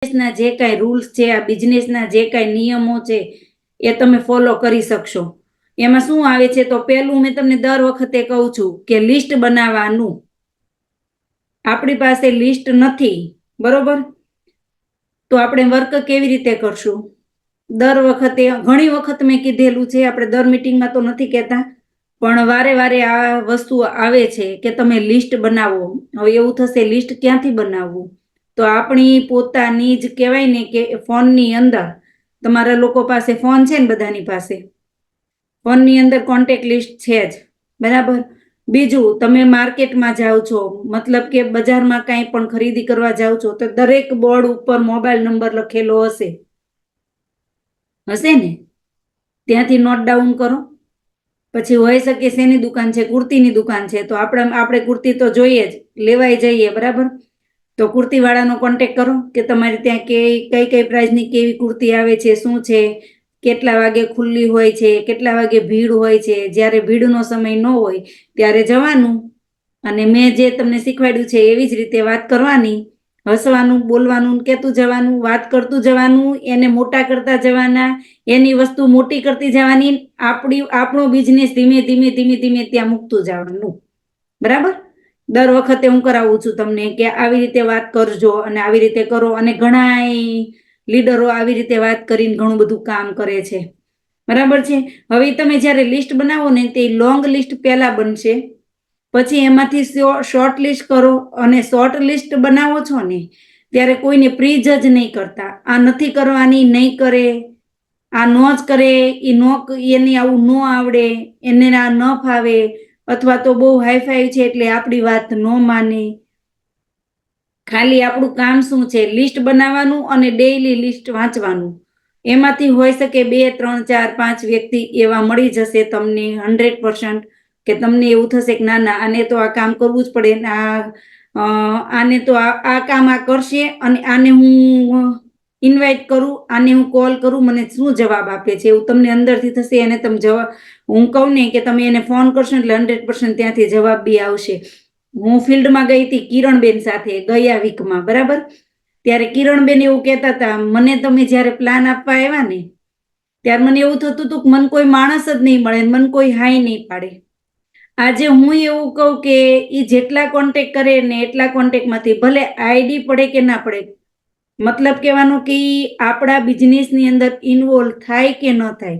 બિઝનેસના જે કાંઈ રૂલ્સ છે, આ બિઝનેસના જે કાંઈ નિયમો છે એ તમે ફોલો કરી શકશો. એમાં શું આવે છે, તો પહેલું મેં તમને દર વખતે કહું છું કે લિસ્ટ બનાવવાનું. આપણી પાસે લિસ્ટ નથી, બરોબર, તો આપણે વર્ક કેવી રીતે કરશું? દર વખતે ઘણી વખત મેં કીધેલું છે, આપણે દર મીટિંગમાં તો નથી કહેતા, પણ વારે વારે આ વસ્તુ આવે છે કે તમે લિસ્ટ બનાવો. હવે એવું થશે લિસ્ટ ક્યાંથી બનાવવું? તો આપણી પોતાની જ કહેવાય ને કે ફોનની અંદર, તમારા લોકો પાસે ફોન છે ને, બધાની પાસે ફોનની અંદર કોન્ટેક્ટ લિસ્ટ છે જ, બરાબર. બીજું, તમે માર્કેટમાં જાઓ છો, મતલબ કે બજારમાં કાંઈ પણ ખરીદી કરવા જાઓ છો, તો દરેક બોર્ડ ઉપર મોબાઈલ નંબર લખેલો હશે ને? ત્યાંથી નોટ ડાઉન કરો. પછી હોઈ શકે શેની દુકાન છે, કુર્તીની દુકાન છે, તો આપણે કુર્તી તો જોઈએ જ, લેવાય જઈએ, બરાબર. તો કુર્તીવાળાનો કોન્ટેક કરો કે તમારે ત્યાં કઈ કઈ પ્રાઇસની કેવી કુર્તી આવે છે, શું છે, કેટલા વાગે ખુલ્લી હોય છે, કેટલા વાગે ભીડ હોય છે. જ્યારે ભીડનો સમય ન હોય ત્યારે જવાનું અને મેં જે તમને શીખવાડ્યું છે એવી જ રીતે વાત કરવાની, હસવાનું, બોલવાનું, કહેતું જવાનું, વાત કરતું જવાનું, એને મોટા કરતા જવાના, એની વસ્તુ મોટી કરતી જવાની, આપણો બિઝનેસ ધીમે ધીમે ધીમે ધીમે ત્યાં મૂકતું જવાનું, બરાબર. દર વખતે હું કરાવું છું તમને કે આવી રીતે વાત કરજો અને આવી રીતે કરો. અને ઘણા લીડરો આવી રીતે વાત કરીને ઘણું બધું કામ કરે છે, બરાબર છે. હવે તમે જ્યારે લિસ્ટ બનાવો ને, તે લોંગ લિસ્ટ પહેલા બનશે, પછી એમાંથી શોર્ટ લિસ્ટ કરો. અને શોર્ટ લિસ્ટ બનાવો છો ને ત્યારે કોઈને પ્રી જજ નહીં કરતા. આ નથી કરવાની, નહીં કરે, આ ન જ કરે, એને આવું ન આવડે, એને આ ન ફાવે, અથવા તો બહુ હાઈફાઈ છે એટલે આપણી વાત ન માને. ખાલી આપણું કામ શું છે? લિસ્ટ બનાવવાનું અને ડેઈલી લિસ્ટ વાંચવાનું. એમાંથી હોઈ શકે 2, 3, 4, 5 વ્યક્તિ એવા મળી જશે તમને 100%, કે તમને એવું થશે કે ના ના, આને તો આ કામ કરવું જ પડે, આને તો આ કામ આ કરશે, અને આને હું ઇન્વાઇટ કરું, આને હું કોલ કરું, મને શું જવાબ આપે છે એવું તમને અંદરથી થશે. એને તમે જવાબ, હું કહું ને કે તમે એને ફોન કરશો એટલે 100% ત્યાંથી જવાબ બી આવશે. હું ફિલ્ડમાં ગઈ હતી કિરણબેન સાથે ગયા વીકમાં, બરાબર. ત્યારે કિરણબેન એવું કહેતા હતા, મને તમે જ્યારે પ્લાન આપવા આવ્યા ને ત્યારે મને એવું થતું હતું કે મને કોઈ માણસ જ નહીં મળે, મને કોઈ હાઈ નહીં પાડે. આજે હું એવું કહું કે એ જેટલા કોન્ટેક કરે ને એટલા કોન્ટેકમાંથી ભલે આઈડી પડે કે ના પડે, મતલબ કહેવાનો કે આપણા બિઝનેસની અંદર ઇન્વોલ્વ થાય કે ન થાય,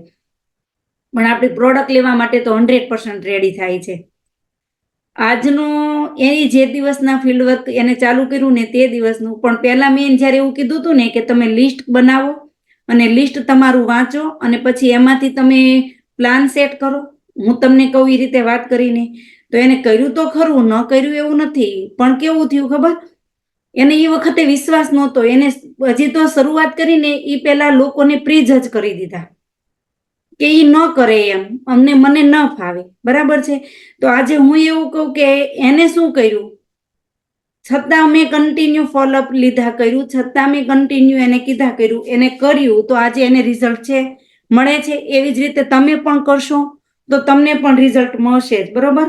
પણ આપણી પ્રોડક્ટ લેવા માટે તો 100% રેડી થાય છે. આજનો એની જે દિવસના ફિલ્ડ વર્ક એને ચાલુ કર્યું ને તે દિવસનું, પણ પહેલા મેં જ્યારે એવું કીધું હતું ને કે તમે લિસ્ટ બનાવો અને લિસ્ટ તમારું વાંચો અને પછી એમાંથી તમે પ્લાન સેટ કરો. હું તમને કહું એ રીતે વાત કરીને, તો એને કર્યું તો ખરું, ન કર્યું એવું નથી, પણ કેવું થયું ખબર? એને એ વખતે વિશ્વાસ નહોતો. એને હજી તો શરૂઆત કરીને એ પહેલા લોકોને પ્રી જજ કરી દીધા કે એ ન કરે એમ, મને ન ફાવે, બરાબર છે. તો આજે હું એવું કહું કે એને શું કર્યું, છતાં મેં કન્ટિન્યુ ફોલોઅપ લીધા કર્યું, છતાં મેં કન્ટિન્યુ એને કીધા કર્યું, એને કર્યું, તો આજે એને રિઝલ્ટ છે, મળે છે. એવી જ રીતે તમે પણ કરશો તો તમને પણ રિઝલ્ટ મળશે જ, બરોબર.